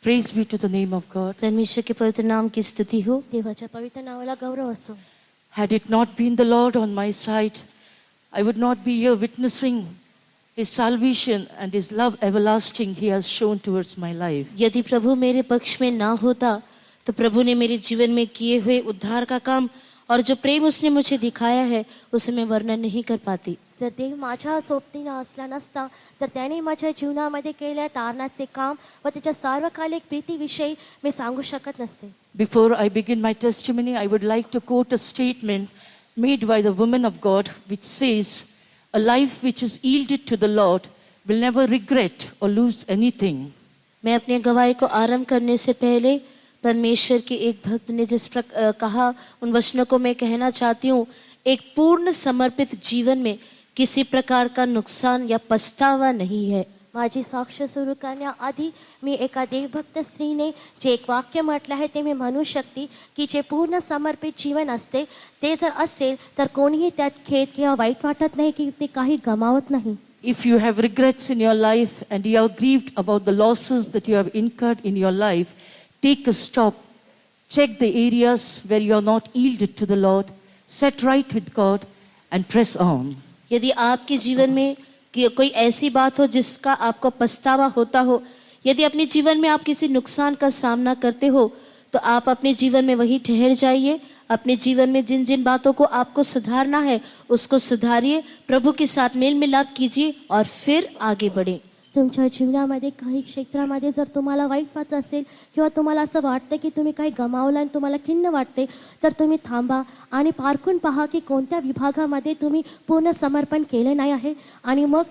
Praise be to the name of God. परमेश्वर के पवित्र नाम की स्तुति हो। देवाच्या पवित्र नावाला गौरव असो. Had it not been the Lord on my side, I would not be here witnessing His salvation and His love everlasting He has shown towards my life. यदि प्रभु मेरे पक्ष में ना होता तो प्रभु ने मेरे जीवन में किए हुए उद्धार का काम और जो प्रेम उसने मुझे दिखाया है उसे मैं वर्णन नहीं कर पाती. जर देव माझ्या सोबतीनं असला नसता तर त्याने माझ्या जीवनामध्ये केलेल्या तारणाचे काम व त्याच्या सार्वकालिक प्रीतीविषयी मी सांगू शकत नसते. Before I begin my testimony, I would like to quote a statement made by the woman of God which says, "A life which is yielded to the Lord will never regret or lose anything." मैं अपने गवाही को आरंभ करने से पहले परमेश्वर के एक भक्त ने कहा उन वचनों को मैं कहना चाहती हूँ. एक पूर्ण समर्पित जीवन में किसी प्रकार का नुकसान या पछतावा नहीं है. माझी साक्ष सुरू करण्याआधी मी एका देवभक्त स्त्रीने जे एक वाक्य म्हटलं आहे ते मी म्हणू शकते की जे पूर्ण समर्पित जीवन असते ते जर असेल तर कोणीही त्यात खेद किंवा वाईट वाटत नाही की ते काही गमावत नाही. If you have regrets in your life and you are grieved about the losses that you have incurred in your life, take a stop, check the areas where you are not yielded to the Lord, set right with God and press on. यदि आपके जीवन में कोई ऐसी बात हो जिसका आपको पछतावा होता हो, यदि अपने जीवन में आप किसी नुकसान का सामना करते हो तो आप अपने जीवन में वहीं ठहर जाइए. अपने जीवन में जिन जिन बातों को आपको सुधारना है उसको सुधारिए, प्रभु के साथ मेल मिलाप कीजिए और फिर आगे बढ़े. तुमच्या जीवनामध्ये काही क्षेत्रामध्ये जर तुम्हाला वाईट वाटत असेल किंवा तुम्हाला असं वाटतं की तुम्ही काही गमावलं आणि तुम्हाला खिन्न वाटते तर तुम्ही थांबा आणि पारखून पहा की कोणत्या विभागामध्ये तुम्ही पूर्ण समर्पण केले नाही आहे आणि मग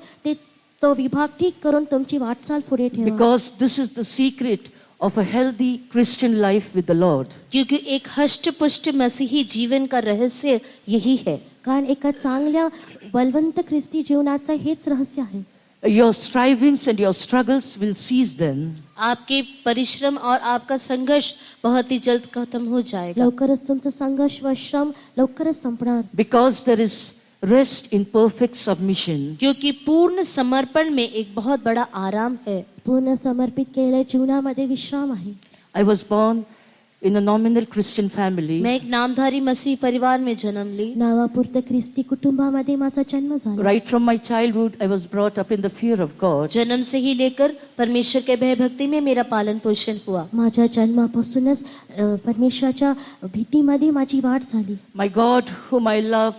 तो विभाग ठीक करून तुमची वाटचाल पुढे ठेवा. Because this is the secret of a healthy Christian life with the Lord. क्योंकि एक हष्ट-पुष्ट मसीही जीवन का रहस्य यही है. कारण एका चांगल्या बलवंत ख्रिस्ती जीवनाचं हेच रहस्य आहे. Your strivings and your struggles will cease then. आपके परिश्रम और आपका संघर्ष बहुत ही जल्द खत्म हो जाएगा. लवकरच तुमचं संघर्ष व श्रम लवकरच संपणार. Because there is rest in perfect submission. क्योंकि पूर्ण समर्पण में एक बहुत बड़ा आराम है. पूर्ण समर्पित केलेल्या जीवनामध्ये विश्राम आहे. I was born in a nominal Christian family. मैं एक नामधारी मसीह परिवार में जन्म ली. नावापुरतं ख्रिस्ती कुटुंबामध्ये माझा जन्म झाला. Right from my childhood, I was brought up in the fear of God. जन्म से ही लेकर परमेश्वर के भय भक्ति में मेरा पालन पोषण हुआ. माझ्या जन्मापासूनच परमेश्वराच्या भीतीमध्ये माझी वाढ झाली. My God, whom I love,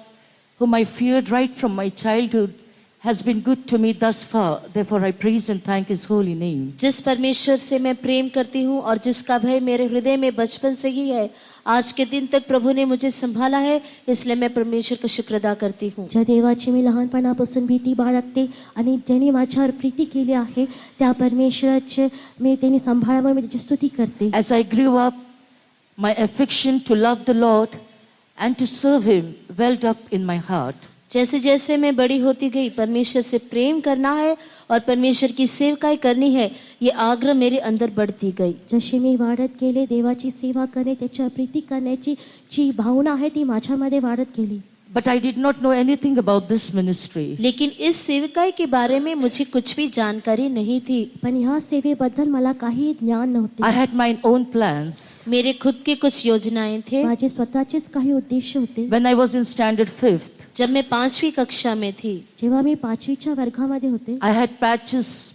whom I feared right from my childhood, has been good to me thus far. Therefore, I praise and thank His holy name. जिस परमेश्वर से मैं प्रेम करती हूँ और जिसका भय मेरे हृदय में बचपन से ही है, आज के दिन तक प्रभु ने मुझे संभाला है, इसलिए मैं परमेश्वर का शुक्र अदा करती हूँ. ज्या देवाची मी लहानपणापासून भीती बाळगते आणि ज्याने माझ्यावर प्रीती केली आहे त्या परमेश्वराचे मी त्यांनी सांभाळावं मी त्याची स्तुती करते. As I grew up, my affection to love the Lord and to serve Him welled up in my heart. जैसे जैसे मैं बड़ी होती गई, परमेश्वर से प्रेम करना है और परमेश्वर की सेवकाई करनी है, ये आग्रह मेरे अंदर बढ़ती गई. जशी मी वाढत गेले देवाची सेवा करणे त्याच्या प्रीती करण्याची जी भावना आहे ती माझ्यामध्ये वाढत गेली. But I did not know anything about this ministry. लेकिन इस सेवकाई के बारे में मुझे कुछ भी जानकारी नहीं थी. पण ह्या सेवेबद्दल मला काही ज्ञान नव्हते. I had my own plans. मेरे खुद के कुछ योजनाएं थे. माझे स्वतःचेच काही उद्देश होते. When I was in standard 5th, जब मैं 5वीं कक्षा में थी, जेव्हा मी 5वीच्या वर्गामध्ये होते, I had patches,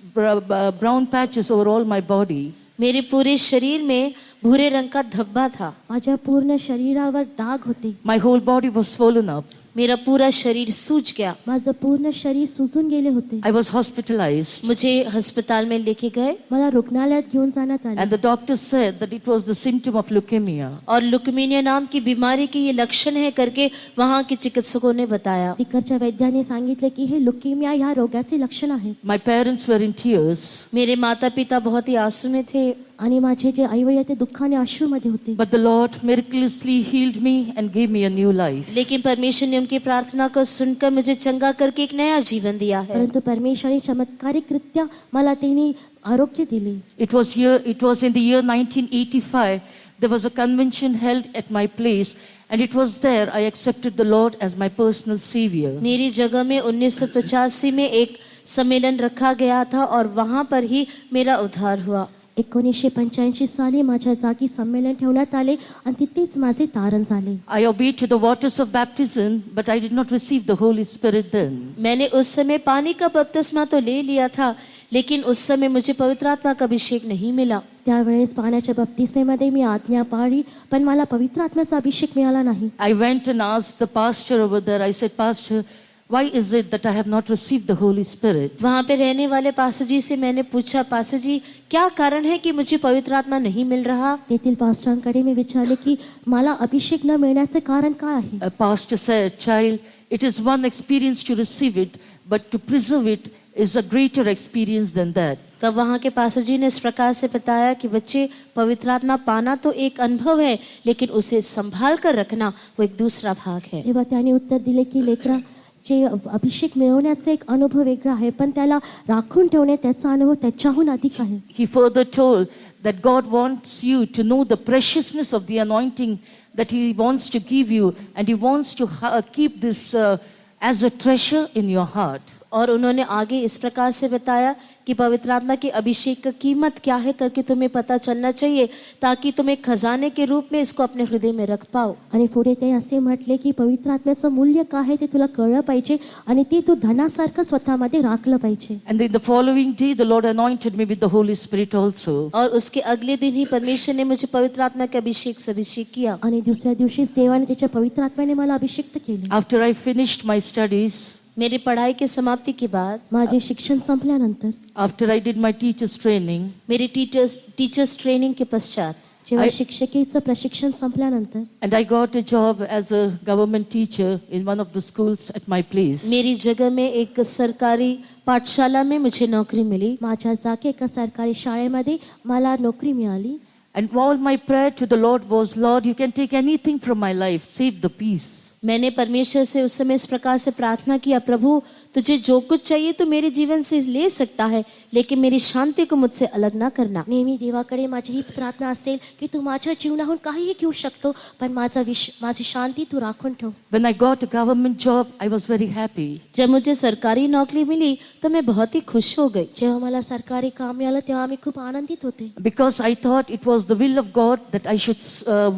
brown patches over all my body. मेरे पूरे शरीर में भूरे रंग का धब्बा था. माझ्या पूर्ण शरीरावर डाग होते. My whole body was swollen up. मेरा पूरा शरीर सूज गया. माझं पूर्ण शरीर सुजून गेले होते. I was hospitalized. मुझे अस्पताल में लेके गए मला रुग्णालयात घेऊन जाण्यात आले. And the doctor said that it was the symptom of leukemia. और लुकेमिया नाम की बीमारी के ये लक्षण है करके वहाँ के चिकित्सकों ने बताया. तिकडच्या वैद्याने सांगितले की हे लुकेमिया ह्या रोगाचे लक्षण आहे. My parents were in tears. मेरे माता पिता बहुत ही आंसू में थे. आणि माझे जे आईवडील ते दुःखाने अश्रूमध्ये होते. But the Lord miraculously healed me and gave me a new life. लेकिन परमेश्वर ने उनकी प्रार्थना को सुनकर मुझे चंगा करके एक नया जीवन दिया है. परंतु परमेश्वराने चमत्कारिकरित्या मला त्यांनी आरोग्य दिले. It was in the year 1985. There was a convention held at my place, and it was there I accepted the Lord as my personal savior. मेरी जगह में 1985 में एक सम्मेलन रखा गया था और वहाँ पर ही मेरा उद्धार हुआ. 1985 साली माझ्या जागी संमेलन ठेवण्यात आले आणि तिथेच माझे तारण झाले. I obeyed to the waters of baptism, but I did not receive the Holy Spirit then. मैंने उस समय पानी का बपतिस्मा तो ले लिया था, लेकिन उस समय मुझे पवित्र आत्मा का अभिषेक नहीं मिला. त्यावेळेस पाण्याच्या बप्तिस्मेमध्ये मी आज्ञा पाळली, पण मला पवित्र आत्म्याचा अभिषेक मिळाला नाही. I went and asked the pastor over there. I said, Pastor, why is it that I have not received the Holy Spirit? वहाँ पे रहने वाले पास्टर जी से मैंने पूछा, पास्टर जी क्या कारण है कि मुझे पवित्र आत्मा नहीं मिल रहा. तेथील पास्टरांकडे मी विचारले की मला अभिषेक न मिळण्याचे कारण काय आहे. A pastor said, Child, it is one experience to receive it, but to preserve it is a greater experience than that. तब वहाँ के पास्टर जी ने इस प्रकार से बताया कि बच्चे, पवित्र आत्मा पाना तो एक अनुभव है, लेकिन उसे संभाल कर रखना वो एक दूसरा भाग है. तेव्हा त्याने उत्तर दिले की लेकरा, जे अभिषेक मिळवण्याचा एक अनुभव वेगळा आहे, पण त्याला राखून ठेवणे त्याचा अनुभव त्याच्याहून अधिक आहे. He further told that God wants you to know the preciousness of the anointing that He wants to give you, and He wants to keep this as a treasure in your heart. और उन्होंने आगे इस प्रकार से बताया कि पवित्र आत्मा के अभिषेक का कीमत क्या है करके तुम्हें पता चलना चाहिए, ताकि तुम एक खजाने के रूप में इसको अपने हृदय में रख पाओ. आणि पुढे ते असे म्हटले की पवित्र आत्म्याचं मूल्य काय आहे ते तुला कळलं पाहिजे आणि ते तू धनासारखं स्वतःमध्ये राखलं पाहिजे. And in the following day, the Lord anointed me with the Holy Spirit also. और उसके अगले दिन ही परमेश्वर ने मुझे पवित्र आत्मा के अभिषेक से अभिषेक किया. आणि दुसऱ्या दिवशीच देवाने त्याच्या पवित्र आत्म्याने मला अभिषिक्त केले. After I finished my studies, मेरी पढ़ाई के समाप्ति के बाद, माझे शिक्षण संपल्यानंतर, after I did my teacher's training, मेरी टीचर्स ट्रेनिंग के पश्चात, जेव्हा शिक्षकीचं प्रशिक्षण संपल्यानंतर and I got a job as a government teacher in one of the schools at my place. मेरी जगह में एक सरकारी पाठशाला में मुझे नौकरी मिली. माझ्या जागी एका सरकारी शाळेमध्ये मला नोकरी मिळाली. And all my prayer to the Lord was, Lord, you can take anything from my life, save the peace. मैंने परमेश्वर से उस समय इस प्रकार से प्रार्थना किया, प्रभु तुझे जो कुछ चाहिए तो मेरे जीवन से ले सकता है, लेकिन मेरी शांति को मुझसे अलग ना करना. नेहमी देवाकडे माझी हीच प्रार्थना असेल की तू माझ्या जीवनाहून काहीही घेऊ शकतो, पण माझी शांती तू राखून ठेव. When I got a government job, I was very happy. जब मुझे सरकारी नौकरी मिली तो मैं बहुत ही खुश हो गई, जेव्हा मला सरकारी काम मिळालं तेव्हा मी खूप आनंदित होते. Because I thought it was the will of God that I should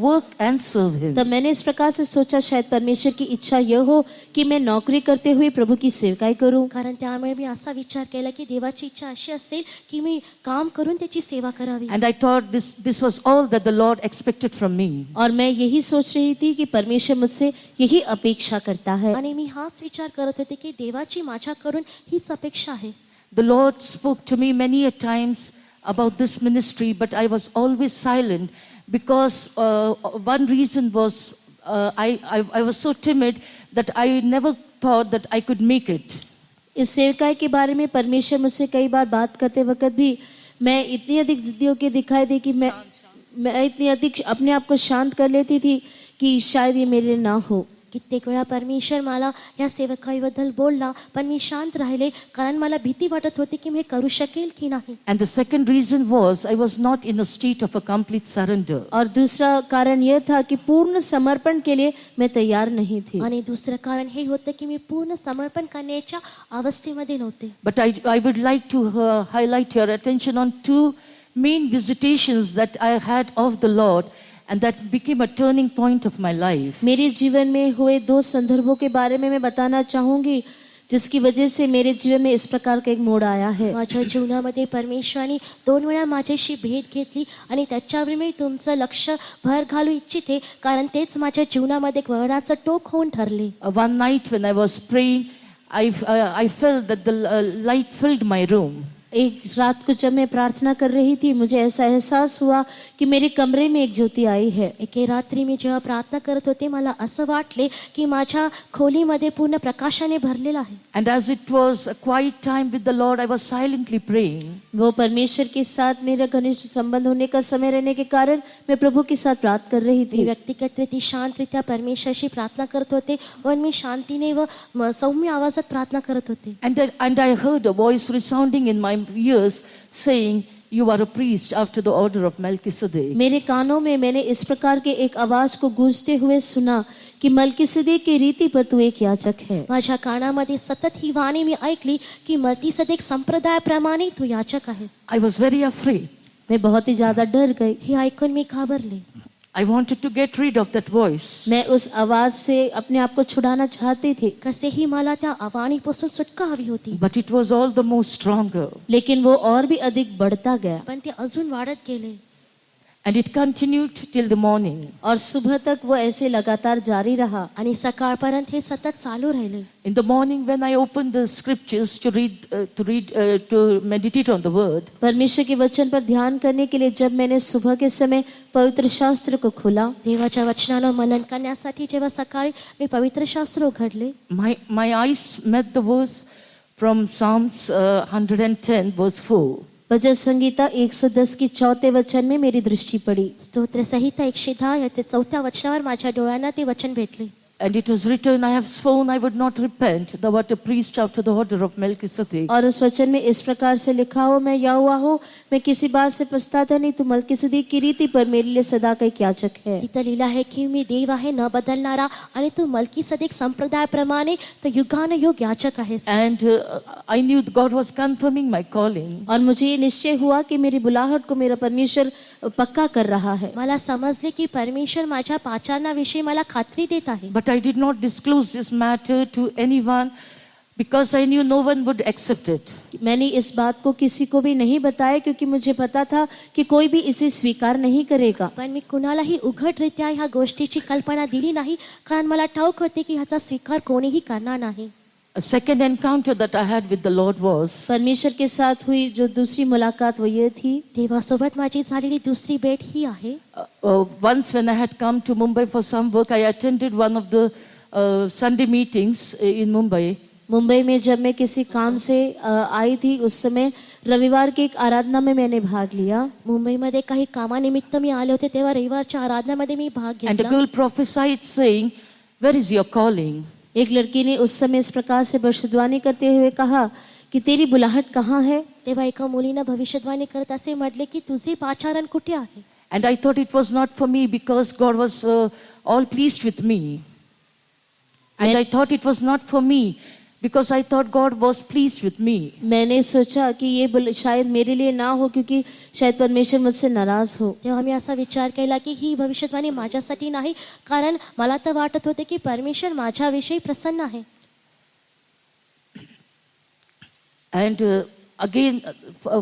work and serve Him. तब मैंने इस प्रकार से सोचा शायद परमेश्वर की इच्छा यह हो कि मैं नौकरी करते हुए प्रभु की सेवकाई करूं. कारण त्यामुळे मी असा विचार केला की देवाची इच्छा अशी असेल की मी काम करून त्याची सेवा करावी. And I thought this was all that the Lord expected from me. और मैं यही सोच रही थी कि परमेश्वर मुझसे यही अपेक्षा करता है. आणि मी हाच विचार करत होते की देवाची माझ्याकडून हीच अपेक्षा आहे. The Lord spoke to me many a times about this ministry, but I was always silent because one reason was I was so timid that I never thought that I could make it. इस सेवकाई के बारे में परमेश्वर मुझसे कई बार बात करते वक्त भी मैं इतनी अधिक जिद्दी होकर दिखाई दी कि मैं इतनी अधिक अपने आप को शांत कर लेती थी कि शायद ये मेरे लिए ना हो. कित्येक वेळा परमेश्वर मला या सेवकाईबद्दल बोलला, पण मी शांत राहिले कारण मला भीती वाटत होती की मी करू शकेल की नाही. And the second reason was I was not in a state of a complete surrender. और दूसरा कारण यह था कि पूर्ण समर्पण के लिए मैं तैयार नहीं थी. आणि दुसरं कारण हे होतं की मी पूर्ण समर्पण करण्याच्या अवस्थेमध्ये नव्हते. But I would like to highlight your attention on two main visitations that I had of the Lord, and that became a turning point of my life. मेरे जीवन में हुए दो संदर्भों के बारे में मैं बताना चाहूंगी, जिसकी वजह से मेरे जीवन में इस प्रकार का एक मोड़ आया है. माझ्या जीवनामध्ये परमेश्वराने 2 वेळा माझ्याशी भेट घेतली आणि त्याच्यावर मी तुमचं लक्ष भर घालू इच्छिते, कारण तेच माझ्या जीवनामध्ये एक वळणाचं टोक होऊन ठरले. One night when I was praying, I felt that the light filled my room. एक रात को जब मैं प्रार्थना कर रही थी, मुझे ऐसा एहसास हुआ कि मेरे कमरे में एक ज्योति आई है. एके रात्री मी जेव्हा प्रार्थना करत होते मला असं वाटले की माझ्या खोलीमध्ये पूर्ण प्रकाशाने भरलेला आहे. And as it was a quiet time with the Lord, I was silently praying. वो परमेश्वर के साथ मेरा घनिष्ठ संबंध होने का समय रहने के कारण मैं प्रभु के साथ प्रार्थना कर रही मी थी. व्यक्तिगत रीती शांतरित्या परमेश्वराशी प्रार्थना करत होते व मी शांतीने व सौम्य आवाजात प्रार्थना करत होते. And I heard a voice resounding in my ears saying, you are a priest after the order of Melchizedek. मेरे कानों में मैंने इस प्रकार के एक आवाज को गूंजते हुए सुना कि मलकीसदेक की रीति पर तू एक याजक है. माझ्या कानामध्ये सतत ही वाणी मी ऐकली की मल्कीसदेक संप्रदायाप्रमाणे तू याजक आहेस. I was very afraid. मैं बहुत ही ज्यादा डर गई। हे ऐकून मी घाबरले. I wanted to get rid of that voice. मैं उस आवाज से अपने आप को छुड़ाना चाहती थी, कसेही मला त्या आवाणीपासून सुटका हवी होती. But it was all the more stronger. लेकिन वो और भी अधिक बढ़ता गया पण ते अजून वाढत गेले. And it continued till the morning. और सुबह तक वो ऐसे लगातार जारी रहा। आणि सकाळपर्यंत हे सतत चालू राहिले. In the morning, when I opened the scriptures to meditate on the word, परमेश्वर के वचन पर ध्यान करने के लिए जब मैंने सुबह के समय पवित्र शास्त्र को खोला, देवाच्या वचनाला मनन करण्यासाठी जेव्हा सकाळी मी पवित्र शास्त्र उघडले, my eyes met the verse from Psalms 110, verse 4. भजन संगीता 110 की 4 वचन में मेरी दृष्टि पड़ी। स्तोत्र संहिता 110 याचे 4 वचनावर माझ्या डोळ्यांना ते वचन भेटले. And it was written, I have sworn I would not repent, thou art a priest after the order of Melchizedek. और उस वचन में इस प्रकार से लिखा हो, मैं यहोवा हूँ, मैं किसी बात से पछताता नहीं, तू मलकीसदीक की रीति पर मेरे लिए सदा का एक याजक है। तिथं लिहिलं आहे की मी देव आहे न बदलणारा आणि तू मलकीसदेक संप्रदायाप्रमाणे तर युगानुयुग याचक आहेस. And I knew God was confirming my calling. और मुझे ये निश्चय हुआ कि मेरी बुलाहट को मेरा परमेश्वर पक्का कर रहा है। मला समजले की परमेश्वर माझ्या पाचारणाविषयी मला खात्री देत आहे. But I did not disclose this matter to anyone because I knew no one would accept it. मैंने इस बात को किसी को भी नहीं बताया क्योंकि मुझे पता था कि कोई भी इसे स्वीकार नहीं करेगा। पण मी कुणालाही उघडरित्या ह्या गोष्टीची कल्पना दिली नाही, कारण मला ठाऊक होते की ह्याचा स्वीकार कोणीही करणार नाही. A second encounter that I had with the Lord was, परमेश्वर के साथ हुई जो दूसरी मुलाकात वो ये थी, देवासोबत माझी झालेली दुसरी भेट ही आहे. once when I had come to Mumbai for some work, I attended one of the Sunday meetings in Mumbai. Mumbai में जब मैं किसी काम से आई थी, उस समय रविवार की एक आराधना में मैंने भाग लिया। मुंबईमध्ये काही कामानिमित्त मी आले होते, तेव्हा रविवारच्या आराधनामध्ये मी भाग And a घेतला. girl prophesied saying, where is your calling? एक लड़की ने उस समय इस प्रकार से भविष्यवाणी करते हुए कहा कि तेरी बुलाहट कहाँ है। तेव्हा एका मुलीनं भविष्यवाणी करत असे म्हटले की तुझे पाचारण कुठे आहे. And I thought it was not for me because God was all pleased with me. And I thought it was not for me because I thought God was pleased with me. मैंने सोचा कि ये शायद मेरे लिए ना हो क्योंकि शायद परमेश्वर मुझसे नाराज हो। तेव्हा मी असा विचार केला की ही भविष्यवाणी माझ्यासाठी नाही, कारण मला तर वाटत होते की परमेश्वर माझ्याविषयी प्रसन्न आहे. And again,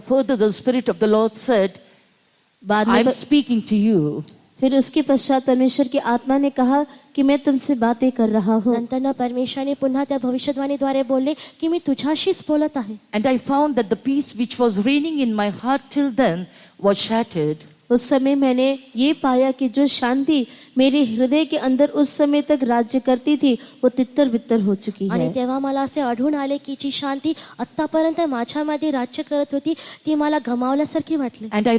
further the Spirit of the Lord said, बाद I am में speaking to you. फिर उसके पश्चात परमेश्वर की आत्मा ने कहा कि मैं तुमसे बातें कर रहा हूँ। नंतर परमेश्वराने पुन्हा त्या भविष्यवाणीद्वारे बोलले की मी तुझ्याशीच बोलत आहे. And I found that the peace which was reigning in my heart till then was shattered. उस समय मैंने ये पाया कि जो शांति मेरे हृदय के अंदर उस समय तक राज्य करती थी वो तितर बितर हो चुकी आणि है। तेव्हा मला असे आढळून आले की जी शांती आतापर्यंत माझ्यामध्ये राज्य करत होती ती मला गमावल्यासारखी वाटली. And I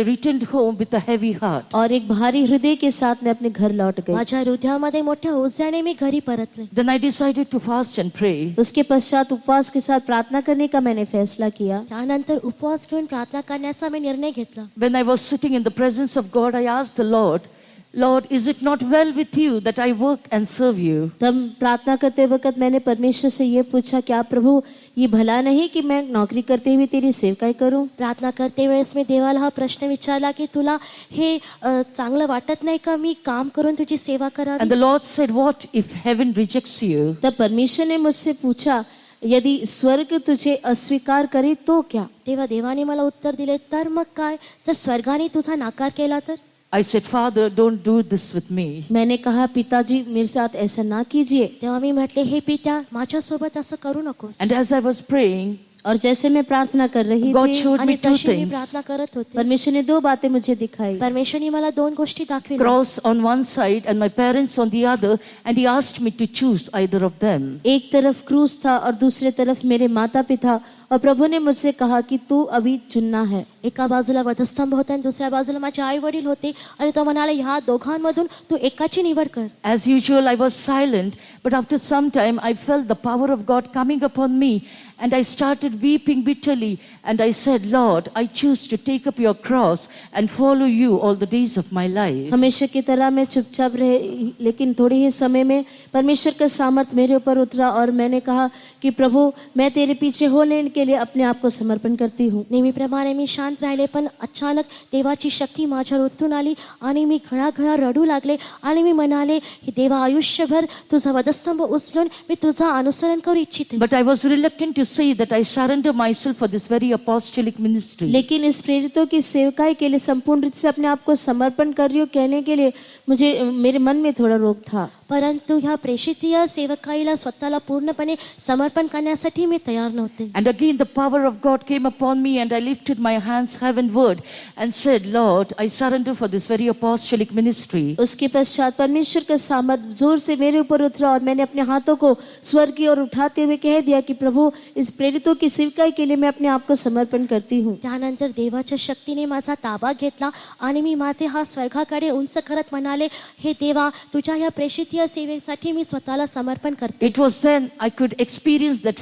returned home with a heavy heart. और एक भारी हृदय के साथ मैं अपने घर लौट गई। माझ्या हृदयामध्ये मोठ्या ओझ्याने मी घरी परतले. Then I decided to fast and pray. उसके पश्चात उपवास के साथ प्रार्थना करने का मैंने फैसला किया। त्यानंतर उपवास घेऊन प्रार्थना करण्याचा मी निर्णय घेतला. When I was sitting in the presence of God, I asked the Lord, Lord, is it not well with you that I work and serve you? तब प्रार्थना करते वक्त मैंने परमेश्वर से ये पूछा, क्या प्रभु ये भला नहीं कि मैं नौकरी करते हुए तेरी सेवकाई करूं? प्रार्थना करते वेळेस मी देवाला हा प्रश्न विचारला की तुला हे चांगलं वाटत नाही का मी काम करून तुझी सेवा And करावी. the Lord said, what if heaven rejects you? तब परमेश्वर ने मुझसे पूछा, यदि स्वर्ग तुझे अस्वीकार करे तो क्या? तेव्हा देवाने मला उत्तर दिले, तर मग काय जर स्वर्गाने तुझा नाकार केला तर? I said, Father, don't do this with me. मैंने कहा, पिताजी मेरे साथ ऐसा ना कीजिए। तेव्हा मी म्हटले, हे पित्या माझ्यासोबत असं करू नकोस. And as I was praying, और जैसे मैं प्रार्थना कर रही God थी, showed me आणि two जशी मी things. प्रार्थना करत होते परमेश्वर ने 2 बातें मुझे दिखाई। परमेश्वरने मला 2 गोष्टी दाखविल्या. Cross on one side and my parents on the other, and He asked me to choose either of them. एक तरफ क्रूस था और दूसरे तरफ मेरे माता पिता, और प्रभु ने मुझसे कहा कि तू अभी चुनना है। एका बाजूला वधस्तंभ होता आणि दुसऱ्या बाजूला माझे आई वडील होते आणि तो म्हणाला ह्या दोघांमधून तू एकाची निवड कर. As usual, I was silent, but after some time, I felt the power of God coming upon me, and I started weeping bitterly. And I said, Lord, I choose to take up your cross and follow you all the days of my life. हमेशा की तरह मैं चुपचाप रही, लेकिन थोड़ी ही समय में परमेश्वर का सामर्थ मेरे ऊपर उतरा और मैंने कहा कि प्रभु मैं तेरे पीछे हो लेने के लिए अपने आप को समर्पण करती हूँ। नेहमीप्रमाणे मी शांत राहिले, पण अचानक देवाची शक्ती माझ्यावर उतरून आली आणि मी घळाघळा रडू लागले आणि मी म्हणाले की देवा, आयुष्यभर तुझा वधस्तंभ उचलून मी तुझा अनुसरण करू इच्छिते. But I was reluctant to say that I surrender myself for this very apostolic ministry. लेकिन इस प्रेरितों की सेवकाई के लिए संपूर्ण रूप से अपने आप को समर्पण कर रही हूँ कहने के लिए मुझे मेरे मन में थोड़ा रोक था। परंतु ह्या प्रेषितीय सेवकाईला स्वतःला पूर्णपणे समर्पण करण्यासाठी मी तयार नव्हते. And again the power of God came upon me and I lifted my hands heavenward and said, Lord, I surrender for this very apostolic ministry. उसके पश्चात परमेश्वर का सामर्थ जोर से मेरे ऊपर उतरा और मैंने अपने हाथों को स्वर्ग की ओर उठाते हुए कह दिया कि प्रभु, इस प्रेरितों की सेवकाई के लिए मैं अपने आप को समर्पण करती हूँ। त्यानंतर देवाच्या शक्तीने माझा ताबा घेतला आणि मी माझे हात स्वर्गाकडे उंच करत म्हणाले, हे देवा, तुझ्या या प्रेषितीय सेवेसाठी मी स्वतःला समर्पण करते. It was then I could experience that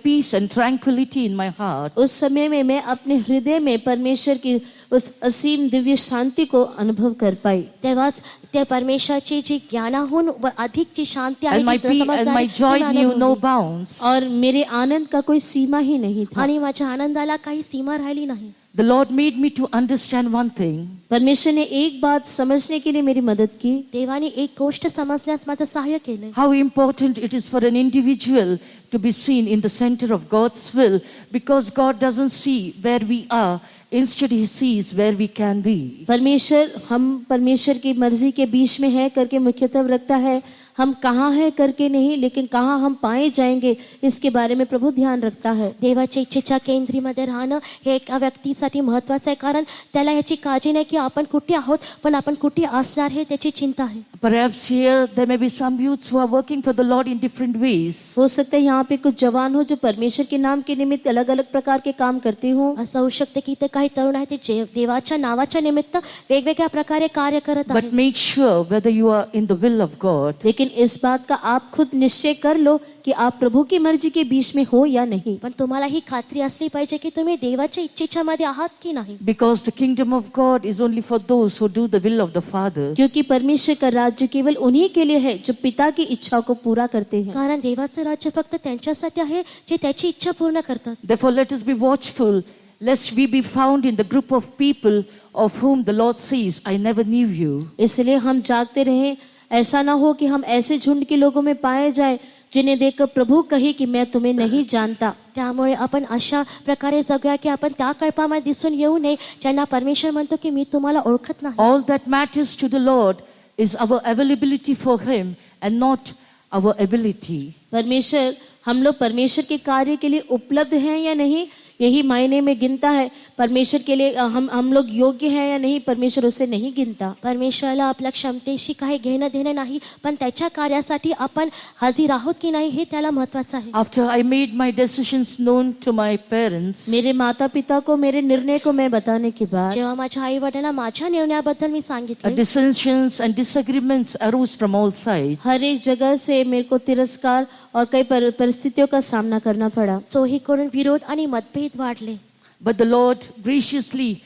peace and tranquility in my heart. उस समय में मैं अपने हृदय में परमेश्वर की उस असीम दिव्य शांति को अनुभव कर पाई। तेव्हाच त्या परमेश्वराची जी ज्ञानाहून व अधिकची शांती आहे, And my G peace and समजदारी my joy ती knew no अनुभवली. bounds. और मेरे आनंद का कोई सीमा ही नहीं था। आणि माझ्या आनंदाला काही सीमा राहिली नाही. The Lord made me to understand one thing. परमेश्वर ने एक बात समझने के लिए मेरी मदद की। देवाने एक गोष्ट समजण्यास माझं सहाय्य केले. How important it is for an individual to be seen in the center of God's will, because God doesn't see where we are, instead He sees where we can be. परमेश्वर हम परमेश्वर की मर्जी के बीच में है करके मुख्यतः रखता है। हम कहाँ हैं करके नहीं, लेकिन कहाँ हम पाए जाएंगे इसके बारे में प्रभु ध्यान रखता है। देवाच्या इच्छेच्या केंद्रीमध्ये राहणं हे एका व्यक्तीसाठी महत्त्वाचं आहे, कारण त्याला याची काळजी नाही की आपण कुठे आहोत, पण आपण कुठे असणार हे त्याची चिंता आहे. Perhaps here there may be some youths who are working for the Lord in different ways. हो सकता है यहाँ पे कुछ जवान हो जो परमेश्वर के नाम के निमित्त अलग अलग प्रकार के काम करते हो। असं होऊ शकते की ते काही तरुण आहेत ते देवाच्या नावाच्या निमित्त वेगवेगळ्या प्रकारे कार्य करत But आहेत. make sure whether you are in the will of God. लेकिन इस बात का आप खुद निश्चय कर लो कि आप प्रभु की मर्जी के बीच में हो या नहीं। पण तुम्हाला ही खात्री असली पाहिजे की तुम्ही देवाच्या इच्छेच्या मध्ये आहात की नाही. Because the kingdom of God is only for those who do the will of the Father. क्योंकि परमेश्वर का राज्य केवल उन्हीं के लिए है जो पिता की इच्छा को पूरा करते हैं। कारण देवाचं राज्य फक्त त्यांच्यासाठी आहे जे त्याची इच्छा पूर्ण करतात. Therefore, let us be watchful, lest we be found in the group of people of whom the Lord says, I never knew you. इसलिए हम जागते रहें, ऐसा ना हो कि हम ऐसे झुंड के लोगों में पाए जाएं जिन्हें देखकर प्रभु कहे कि मैं तुम्हें नहीं जानता। त्यामुळे आपण अशा प्रकारे जगूया की आपण त्या कल्पामध्ये दिसून येऊ नये ज्यांना परमेश्वर म्हणतो की मी तुम्हाला ओळखत नाही. All that matters to the Lord is our availability for Him and not our ability. परमेश्वर, हम लोग परमेश्वर के कार्य के लिए उपलब्ध हैं या नहीं, यही मायने में गिनता है। परमेश्वर के लिए हम लोग योग्य हैं या नहीं, परमेश्वर उसे नहीं गिनता। परमेश्वराला आपल्या क्षमतेशी काही घेणं देणं नाही, पण त्याच्या कार्यासाठी आपण हजर आहोत की नाही हे त्याला महत्त्वाचं आहे. After I made my decisions known to my parents, मेरे माता पिता को मेरे निर्णय को मैं बताने के बाद जेव्हा माझ्या आई वडिलांना माझ्या निर्णयाबद्दल मी सांगितले, dissensions and disagreements arose from all sides. हर एक जगह से मेरे को तिरस्कार और कई परिस्थितियों का सामना करना पड़ा। चोहीकडून विरोध आणि मतभेद वाढले. But the Lord graciously,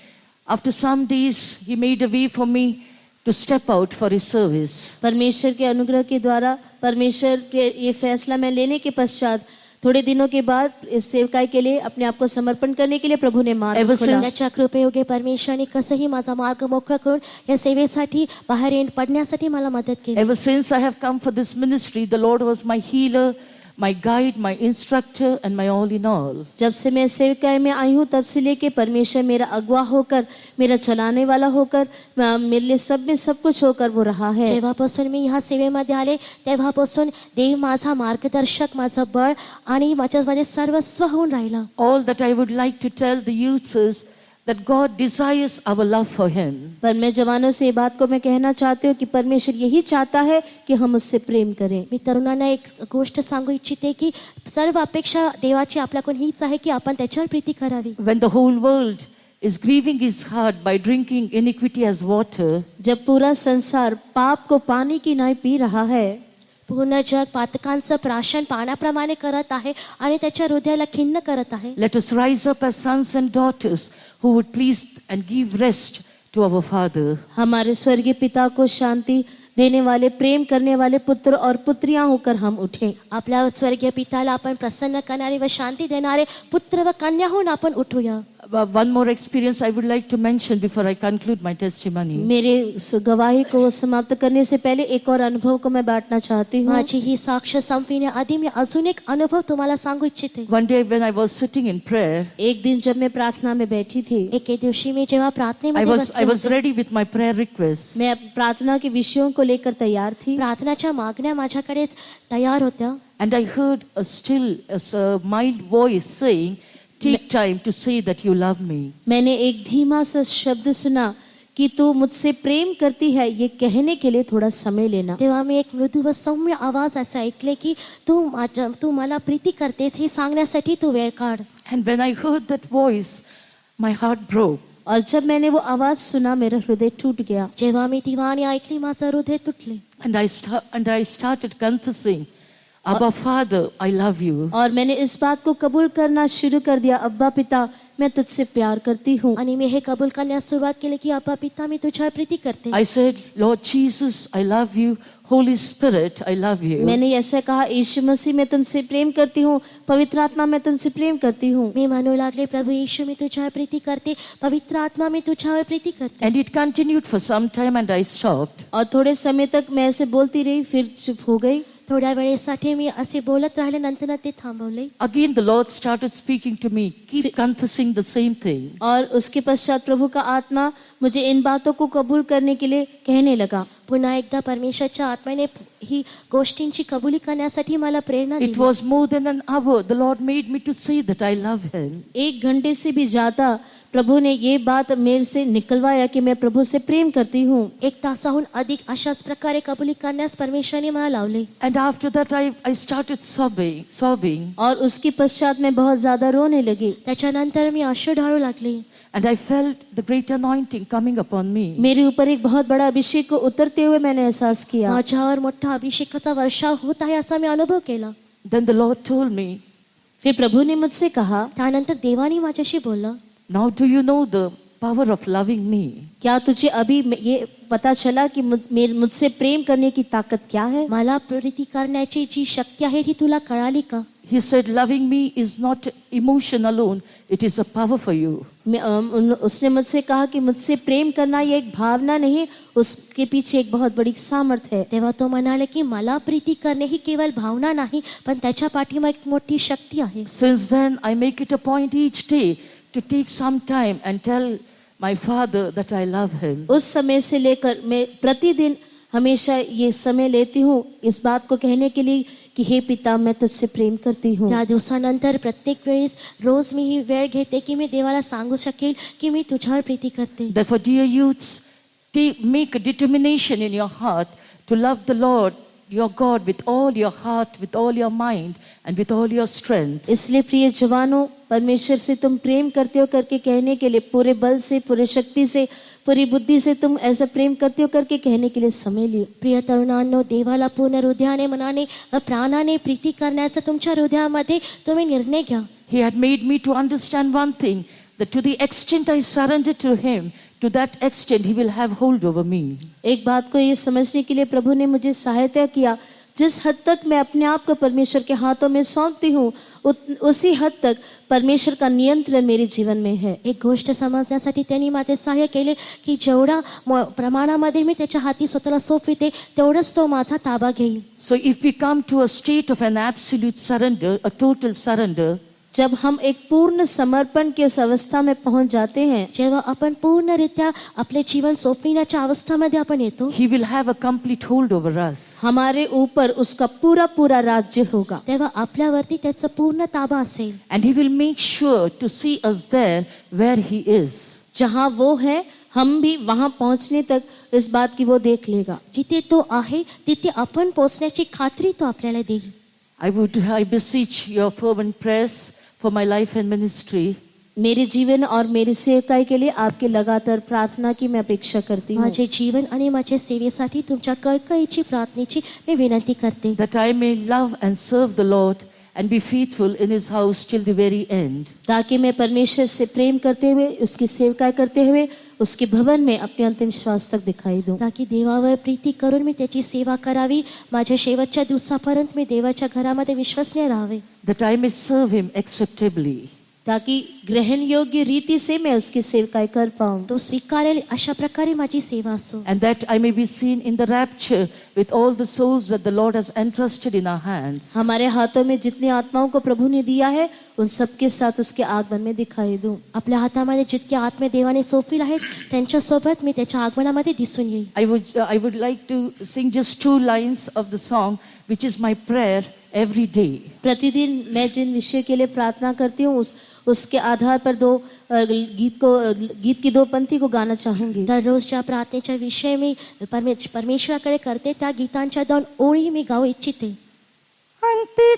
after some days, He made a way for me to step out for His service. परमेश्वर के अनुग्रह के द्वारा, परमेश्वर के ये फैसला मैं लेने के पश्चात थोड़े दिनों के बाद इस सेवकाई के लिए अपने आप को समर्पण करने के लिए प्रभु ने मार्ग Ever खोला। since- त्याच्या कृपेयोगे परमेश्वराने कसंही माझा मार्ग मोकळा करून या सेवेसाठी बाहेर पडण्यासाठी मला मदत केली. Ever since I have come for this ministry, the Lord was my healer, my guide, my instructor, and my all in all. जब से मैं सेवकाई में आई हूँ तब से लेके परमेश्वर मेरा अगुवा होकर, मेरा चलाने वाला होकर, मेरे लिए सब में सब कुछ होकर वो रहा है। जेव्हापासून मी ह्या सेवेमध्ये आले तेव्हापासून देव माझा मार्गदर्शक, माझं बळ आणि माझ्यामध्ये सर्वस्व होऊन राहिला. All that I would like to tell the youths is that God desires our love for Him. पर मैं जवानों से ये बात को मैं कहना चाहती हूँ कि परमेश्वर यही चाहता है कि हम उससे प्रेम करें। मी तरुणांना एक गोष्ट सांगू इच्छिते की सर्व अपेक्षा देवाची आपल्याकडून हीच आहे की आपण त्याच्यावर प्रीती करावी. When the whole world is grieving His heart by drinking iniquity as water, जब पूरा संसार पाप को पानी की नाई पी रहा है, पूर्ण जग पातकांचं प्राशन पाण्याप्रमाणे करत आहे आणि त्याच्या हृदयाला खिन्न करत आहे. let us rise up as sons and daughters who would please and give rest to our Father. हमारे स्वर्गीय पिता को शांति देने वाले, प्रेम करने वाले पुत्र और पुत्रियां होकर हम उठें। आपल्या स्वर्गीय पिताला आपण प्रसन्न करणारे व शांती देणारे पुत्र व कन्या होऊन आपण उठूया. One more experience I would like to mention before I conclude my testimony. मेरे इस गवाही को समाप्त करने से पहले एक और अनुभव को मैं बांटना चाहती हूँ। माझी ही साक्ष संपविण्याआधी मी अजून एक अनुभव तुम्हाला सांगू इच्छिते. One day when I was sitting in prayer, एक दिन जब मैं प्रार्थना में बैठी थी, एके दिवशी मी जेव्हा I प्रार्थनेमध्ये was बसले होते, ready with my prayer requests. मैं प्रार्थना के विषयों को लेकर तैयार थी प्रार्थनाच्या मागण्या माझ्याकडे तयार होत्या. And I heard a mild voice saying, take time to say that you love me. मैंने एक धीमा सा शब्द सुना कि तू मुझसे प्रेम करती है, ये कहने के लिए थोड़ा समय लेना। तेव्हा मी एक मृदू व सौम्य आवाज असा ऐकले की तू मला प्रीती करतेस हे सांगण्यासाठी तू वेळ काढ. And when I heard that voice, my heart broke. और जब मैंने वो आवाज सुना मेरा हृदय टूट गया। जेव्हा मी ती वाणी ऐकली माझं हृदय तुटले. And I started confessing, Abba Father, I love you. और मैंने इस बात को कबूल करना शुरू कर दिया, अब्बा पिता मैं तुझसे प्यार करती हूँ। आणि मी हे कबूल करण्यास सुरुवात केली की अब्बा पिता मी तुझ्यावर प्रीती करते. I said, Lord Jesus, I love you. Holy Spirit, I love you. मैंने ऐसा कहा, यीशु मसीह मैं तुमसे प्रेम करती हूँ, पवित्र आत्मा मैं तुमसे प्रेम करती हूँ। मी म्हणू लागले, प्रभू येशू मी तुझ्यावर प्रीती करते, पवित्र आत्मा मी तुझ्यावर प्रीती करते. And it continued for some time and I stopped. और थोड़े समय तक मैं ऐसे बोलती रही, फिर चुप हो गई। थोड्या वेळेसाठी मी असे बोलत राहिले, नंतर ते थांबवले. Again the Lord started speaking to me, keep confessing the same thing. और उसके पश्चात प्रभु का आत्मा मुझे इन बातों को कबूल करने के लिए कहने लगा। पुन्हा एकदा परमेश्वराच्या आत्म्याने ही गोष्टींची कबुली करण्यासाठी मला प्रेरणा It दिली. was more than an hour. The Lord made me to say that I love Him. एक घंटे से भी ज्यादा प्रभु ने ये बात मेरे से निकलवाया कि मैं प्रभु से प्रेम करती हूँ। एक तासाहून अधिक अशाच प्रकारे कबुली करण्यास परमेश्वराने मला लावले. And after that I started sobbing. और उसके पश्चात मैं बहुत ज्यादा रोने लगी। त्याच्यानंतर मी अश्रू ढाळू लागले. And I felt the great anointing coming upon me. मेरे ऊपर एक बहुत बड़ा अभिषेक को उतरते हुए मैंने एहसास किया। माझ्यावर मोठा अभिषेकाचा वर्षाव होत आहे असा मी अनुभव केला. Then the Lord told me, फिर प्रभु ने मुझसे कहा, त्यानंतर देवाने माझ्याशी बोलला, now do you know the power of loving me? क्या तुझे अभी ये पता चला कि मुझसे प्रेम करने की ताकत क्या है? मला प्रीती करण्याची जी शक्ती आहे ती तुला कळाली का? He said, loving me is not emotion alone, it is a power for you. उसने मुझसे कहा कि मुझसे प्रेम करना ये एक भावना नहीं, उसके पीछे एक बहुत बड़ी सामर्थ्य है। तेव्हा तो म्हणाले की मला प्रीती करणे ही केवळ भावना नाही, पण त्याच्या पाठीमागे एक मोठी शक्ती आहे. Since then, I make it a point each day to take some time and tell my father that I love him. उस समय से लेकर मैं प्रतिदिन हमेशा ये समय लेती हूँ इस बात को कहने के लिए कि हे पिता मैं तुझसे प्रेम करती हूँ। त्या दिवसानंतर प्रत्येक वेळेस रोज मी ही वेळ घेते की मी देवाला सांगू शकेल की मी तुझ्यावर प्रीती करते. Therefore, dear youths, make a determination in your heart to love the Lord your God with all your heart, with all your mind and with all your strength. इसलिए प्रिय जवानों, परमेश्वर से तुम प्रेम करते हो करके कहने के लिए पूरे बल से, पूरे शक्ति से, पूरी बुद्धि से तुम ऐसा प्रेम करते हो करके कहने के लिए समय लियो. प्रिय तरुणांनो, देवाला पूर्ण हृदयाने, मनाने व प्राणाने प्रीती करण्याचा तुमच्या हृदयामध्ये तुम्ही निर्णय घ्या. He had made me to understand one thing, that to the extent I surrender to Him, to that extent He will have hold over me. एक बात को ये समझने के लिए प्रभु ने मुझे सहायता किया, जिस हद तक मैं अपने आप को परमेश्वर के हाथों में सौंपती हूँ उसी हद तक परमेश्वर का नियंत्रण मेरे जीवन में है. एक गोष्ट समजण्यासाठी त्यांनी माझे सहाय्य केले की जेवढा प्रमाणामध्ये मी त्याच्या हाती स्वतःला सोपविते तेवढंच तो माझा ताबा घेईल. So if we come to a state of an absolute surrender, a total surrender, जब हम एक पूर्ण समर्पण की उस अवस्था में पहुंच जाते हैं, जेव्हा आपण पूर्णरित्या आपले जीवन सोपविण्याच्या अवस्थामध्ये आपण येतो, He will have a complete hold over us. हमारे ऊपर उसका पूरा पूरा राज्य होगा. तेव्हा आपल्यावरती त्याचा पूर्ण ताबा असेल. And He will make sure to see us there where He is. जहाँ वो है हम भी वहाँ पहुँचने तक इस बात की वो देख लेगा. जिथे तो आहे तिथे आपण पोहोचण्याची खात्री तो आपल्याला देईल. I beseech your fervent prayers for my life and ministry. मेरे जीवन और मेरी सेवकाई के लिए आपके लगातार प्रार्थना की मैं अपेक्षा करती हूँ. माझे जीवन आणि माझ्या सेवेसाठी तुमच्या कळकळीची प्रार्थनेची मी विनंती करते. That I may love and serve the Lord and be faithful in His house till the very end. ताकि मैं परमेश्वर से प्रेम करते हुए उसकी सेवकाई करते हुए उसके भवन में अपने अंतिम श्वास तक दिखाई दूं. ताकि देवावर प्रीती करून मी त्याची सेवा करावी. माझ्या शेवटच्या दिवसापर्यंत मी देवाच्या घरामध्ये विश्वसनीय राहावे. That I may serve Him acceptably. ताकि ग्रहण योग्य रीति से मैं उसकी सेवकाई कर पाऊं. तो स्वीकारेल अशा प्रकारे माझी सेवा असो. And that I may be seen in the rapture with all the souls that the Lord has entrusted in our hands. हमारे हाथों में जितनी आत्माओं को प्रभु ने दिया है उन सबके साथ उसके आगमन में दिखाई दूं. आपल्या हातामध्ये जितके आत्मे देवाने सोपविले आहेत त्यांच्यासोबत मी त्याच्या आगमनामध्ये दिसून येईल. I would like to sing just 2 lines of the song, which is my prayer every day. प्रतिदिन मैं जिन विषय के लिए प्रार्थना करती हूँ उसके आधार पर गीत की 2 पंक्ति को गाना चाहूंगी. दररोजच्या प्रार्थनेच्या विषय मी परमेश्वराकडे करते त्या गीतांच्या 2 ओळी मी गाऊ इच्छिते. अंती